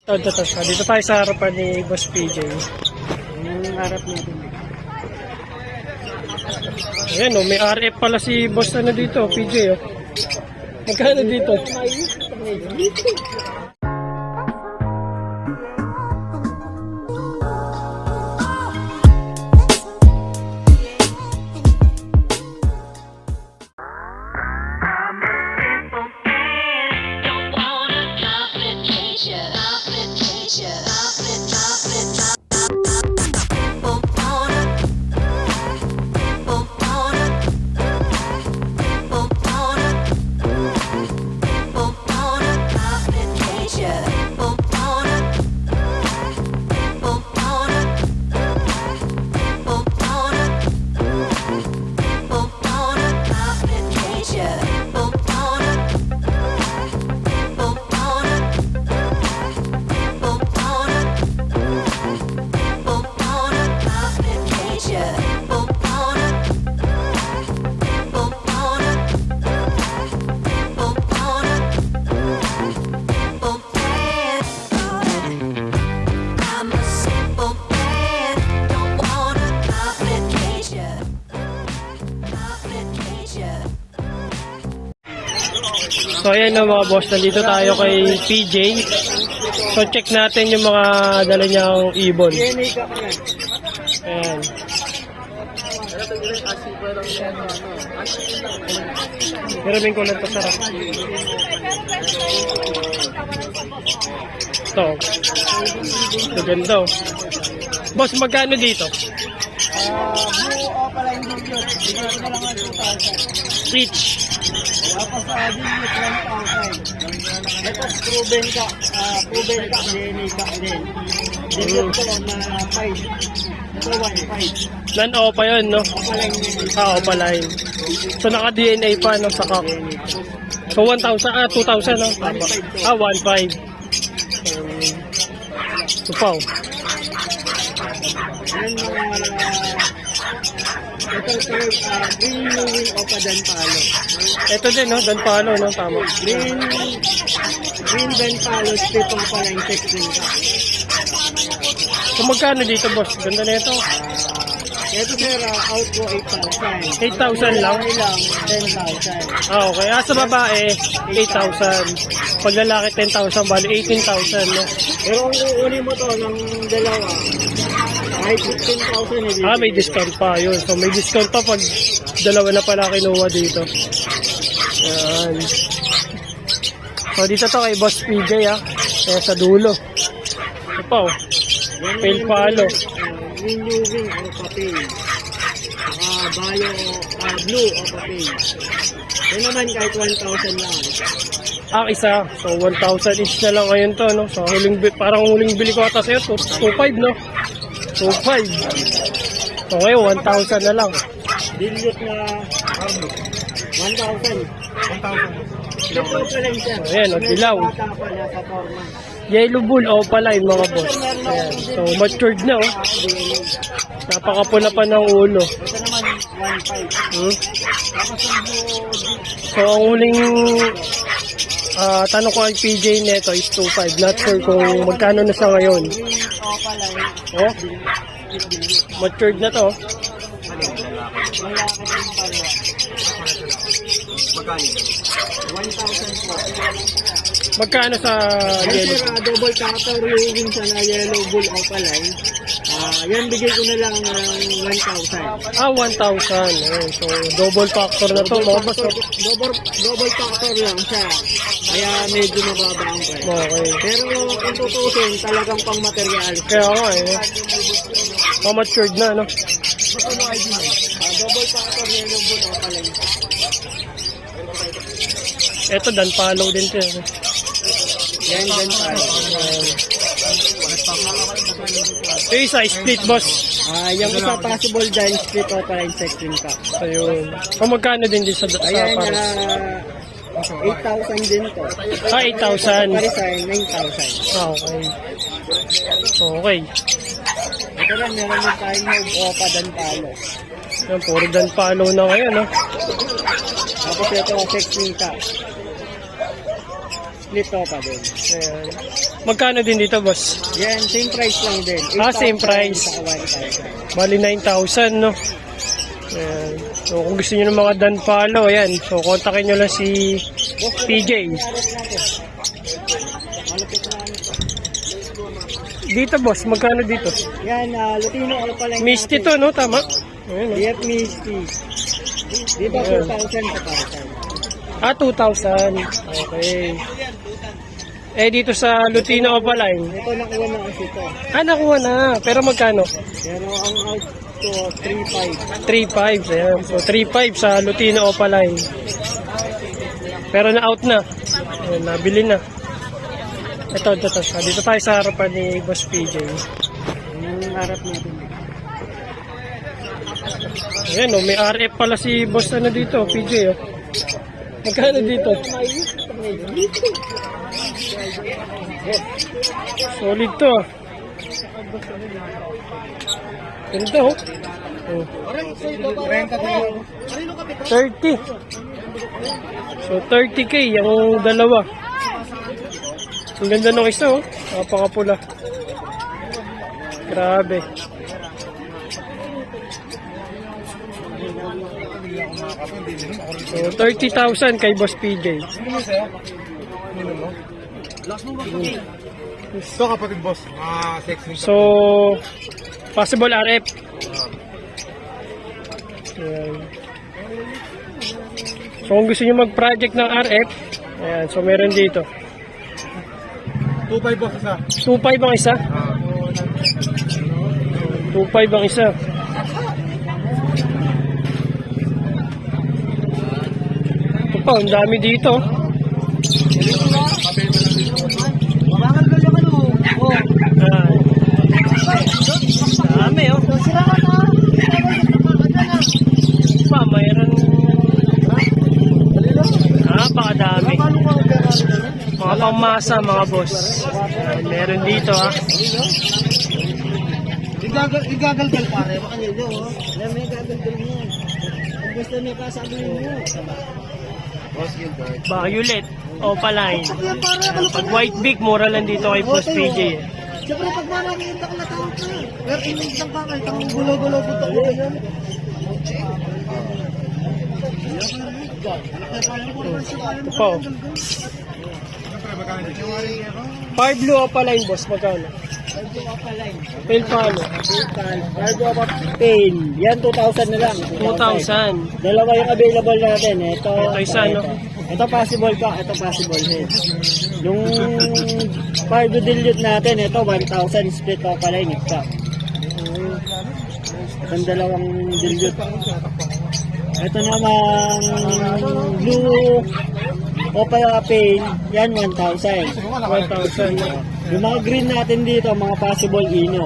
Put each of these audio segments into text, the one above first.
Dito tayo sa harapan ni Boss PJ. Yung harap natin. Ayan o, may RF pala si Boss dito, PJ o. Magkano dito? So ayan na mga boss, nandito tayo kay PJ. So check natin yung mga dala niyang ibon. Ayan. Maraming ko lang ito sarap. Ito. Ito ganda oh. Boss, magkano dito? Blue pala yung dugyot. Bigyan ko na lang ang 2,000. Each. Tapos dilute 1,000. Ito proven ka DNA ka din. Dilute ko na 5. Ito 1,500. Nan-opa yun, no? Opaline yun. Opaline. So naka-DNA pa, no? Sa kak. So 1,000, 2,000, no? 1,500. Ito pa, oh. Yan green moving opa dan palo. Ito din, no? Dan palo, no? Tama. Green dan palo, split opa line texting ka. So magkano dito, boss? Ganda na ito. Ito sir, out ko 8,000. 8,000 lang? Lang, 10,000. Okay. Sa babae, 8,000. Pag lalaki, 10,000. Bali, 18,000, no? Pero kung kukunin mo to ng dalawa, kahit 15,000 May discount pa yun. So may discount pa pag dalawa na pala kinuha dito. Ayan. So dito to kay Boss PJ Kaya sa dulo. Ito pa oh. Pale palo. Green moving o papel. Bio, blue o papel. Yan naman kahit 1,000 lang. Isa. So 1,000 each na lang ngayon to, no? So parang huling bili ko ata sa'yo. 2,500, no? 2,500. So ngayon, 1,000 na lang. Dilute na 1,000. 1,000. Ito pa lang siya. Ayan, dilaw. Yellow bull, opaline mga boss. Ayan. So matured na, oh. Napakapula pa ng ulo. Ito naman 1,500. Tapos ang So ang huling tanong ko kay PJ neto is 2,500. Not sure kung magkano na siya ngayon. Oh, matured na to. Magkano sa yellow? Double counter yung sa na yellow bull opaline. Yan bigay ko na lang ng 1,000. 1,000. Ayun. So double factor na to mga boss. Double factor lang siya. Kaya medyo mababa ang price. Okay. Pero kung tutusin, talagang pang material. Kaya nga matured na, no? Double factor yellow bull opaline. Ito dan follow din to. Yan pala. Yung isa, split boss. Yung isa possible dahil split opaline section ka. Ayun. Kung magkano din din sa Ayan, pares? 8,000 din to. 8,000. Paresan, 9,000. Okay. Okay. Ito lang, meron din tayong move opa dan palo. Yan, puro dan palo na ngayon, no? Tapos ito, section ka. Split opa din. Ayan. Magkano din dito, boss? Yan, same price lang din. Same 8,000 price. Saka 1,000. Bali 9,000, no? Ayan. So, kung gusto nyo ng mga Dan Palo, ayan. So, kontakin nyo lang si PJ. Malapit na ano to. Dito, boss, magkano dito? Yan, Lutino Opaline. Misty to, no? Tama? Ayan, no? Yep, Misty. Dito, 2,000 ka para. 2,000. Okay. Eh, dito sa Lutino Opaline. Ito, nakuha na kasi ito. Nakuha na. Pero magkano? Pero ang out ko, 3,500. 3,500. Ayan. So, 3,500 sa Lutino Opaline. Pero na-out na. Ayan, nabili na. Ito. Dito tayo sa harapan ni Boss PJ. Yung harap natin. Ayan, oh, may RF pala si Boss ano dito, PJ. Oh. Magkano dito? Solid to. Ganda, oh. Oh. 30. So, 30K yung dalawa. Ang ganda ng isa, oh. Napakapula. Grabe. So, 30,000 kay Boss PJ. Ito kapatid boss, sexy. So, possible RF. Ayan. So, kung gusto nyo mag-project ng RF, ayan, so meron dito. 2.5 boss isa. 2.5 ang isa. 2.5 ang isa. Ito pa, ang dami dito. Ayan. Dami, oh. Pa, mayroon. Napakadami. Mga pangmasa, mga boss. Ayan, meron dito, ha. Igagalgal pare, baka nyo, oh. Alam mo yung gagalgal mo. Kung gusto nyo pa, sabihin mo. Violet, Opaline. Pag white big, mura lang dito kay Boss PJ. eh. Siyempre, pag marami yung takla tao ka. Pero inig lang pa kayo, itang gulo-gulo po ito. Ito pa, oh. Fire blue Opaline, boss, magkano? Pale palo. Cargo of pain. Yan, 2,000 na lang. 2,000. Dalawa yung available natin. Ito isa, no? Ito possible pa, ito possible head. Yung cargo dilute natin, ito 1,000 split off pala yung isa. Itong dalawang dilute. Ito namang blue Opal pain, yan 1,000. 1,000. Yung mga green natin dito, mga possible ino.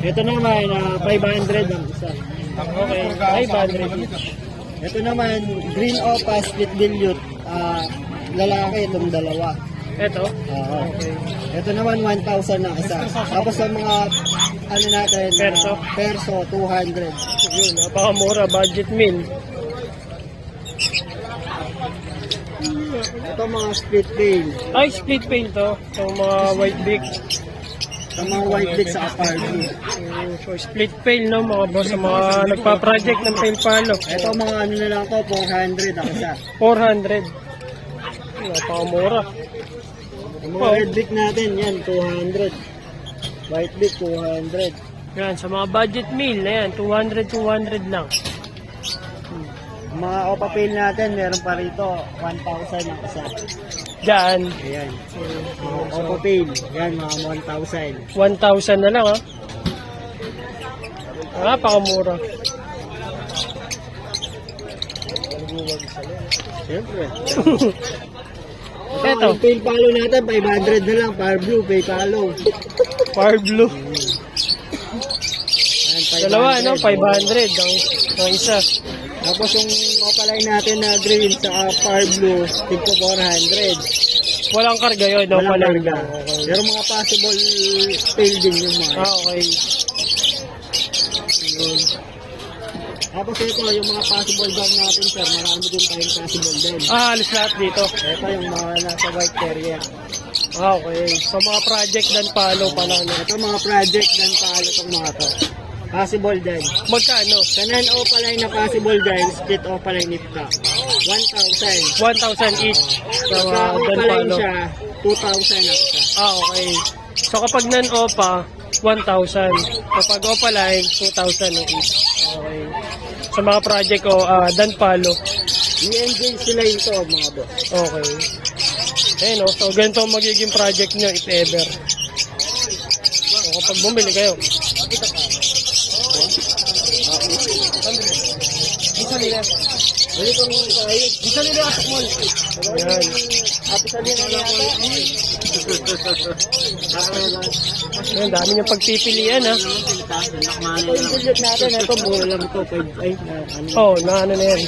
Ito naman, 500 ang isa. Okay, 500 each. Ito naman, green opa, split dilute, lalaki itong dalawa. Ito? Okay. Ito naman, 1,000 ang isa. Tapos sa mga, ano natin, perso 200. Yun, napakamura, budget meal. Ito mga split pain. Ay, split paint to. Itong mga white big. Sa mga white big sa apartment. So, split pail, no, mga boss, sa mga nagpa-project ng pail palo. Ito mga ano na lang to, 400 ang isa. 400. Napakamura. Yung mga red big natin, yan, 200. White big, 200. Yan, sa mga budget meal, na yan, 200 lang. Yung mga opa pail natin, meron pa rito, 1,000 ang isa. Diyan, Ayan. Opa pail, yan, mga 1,000. 1,000 na lang, ha. Napakamura. Siyempre. Eto, Yung pail palo natin, 500 na lang, par blue, pail palo. far blue. Ayan, 500. Dalawa, no, 500 ang isa. Tapos yung opaline natin na green sa par blue, tigpo 400. Walang karga yun, no, Walang pala. karga. Pero mga possible fail din yung mga. Okay. Yun. Tapos ito, yung mga possible bag natin sir, marami din tayong possible din. Halos lahat dito. Ito yung mga nasa white carrier. Okay. So mga project dan palo pala. No? Ito mga project dan paalo itong mga to. Possible din. Magkano? Sa non-opaline na possible din, split opaline nipka. 1,000. 1,000 each. So Sa mga dan opaline palo. siya, 2,000 ang isa. Okay. So kapag non-opa, 1,000. Kapag opaline, 2,000 each. Okay. Sa mga project ko, dan palo. I-engage sila ito mga boss. Okay. Ayun, no? So ganito ang magiging project nyo if ever. So kapag bumili kayo. Isa nila. Balik ko mga tayo. Isa nila asok mo. Ayan. Happy sabihin na natin. Ayan, dami niyong pagpipilian ha. Ito yung budget natin. Ito, mura lang ito. Ay, ano. Oh, na ano na yan.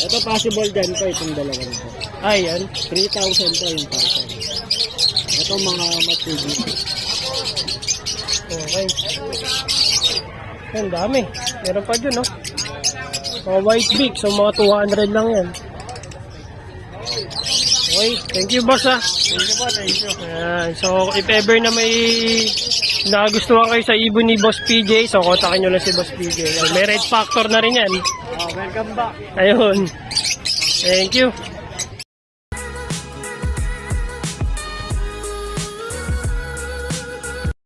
Ito possible din ito. Itong dalawa nito. Ayan. 3,000 to yung person. Ito mga matigi. Okay. Ayan, dami. Meron pa dyan, no? Mga white beak. So, mga 200 lang yan. Okay. Thank you, boss, ha. Thank you po. Thank you. Ayan. So, if ever na may nagustuhan kayo sa ibon ni Boss PJ, so kontakin nyo lang si Boss PJ. Ayan, may red factor na rin yan. Welcome back. Ayun. Thank you.